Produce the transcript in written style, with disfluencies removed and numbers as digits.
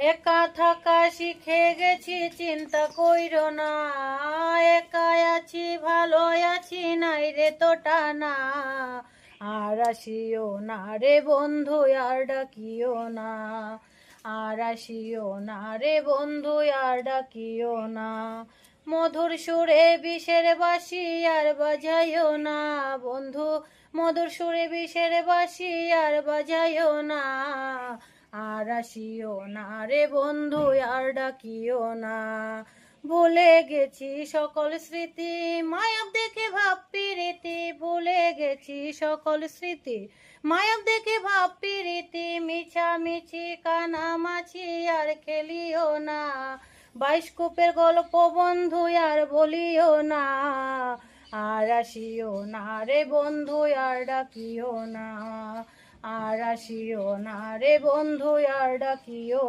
একা থাকা শিখে গেছি, চিন্তা কইরো না। একা আছি, ভালো আছি, নাই রে তো টানা। আর আসিও না রে বন্ধু, আর ডাকিও না। আর আসিও না রে বন্ধু, আর ডাকিও না। মধুর সুরে বিষের বাঁশি আর বাজাইও না বন্ধু। মধুর সুরে বিষের বাঁশি আর বাজাইও না। আর আসিও না রে বন্ধু, আর ডাকিও না। ভুলে গেছি সকল স্মৃতি, মায়াব দেখে ভাব প্রীতি। ভুলে গেছি সকল স্মৃতি, মায়াব দেখে ভাব প্রীতি। মিছামিছি কানামাছি আর খেলিও না। বাইস্কোপের গল্প বন্ধু আর বলিও না। আর আসিও না রে বন্ধু, আর ডাকিও না। আর আসিও না রে বন্ধু, আর ডাকিও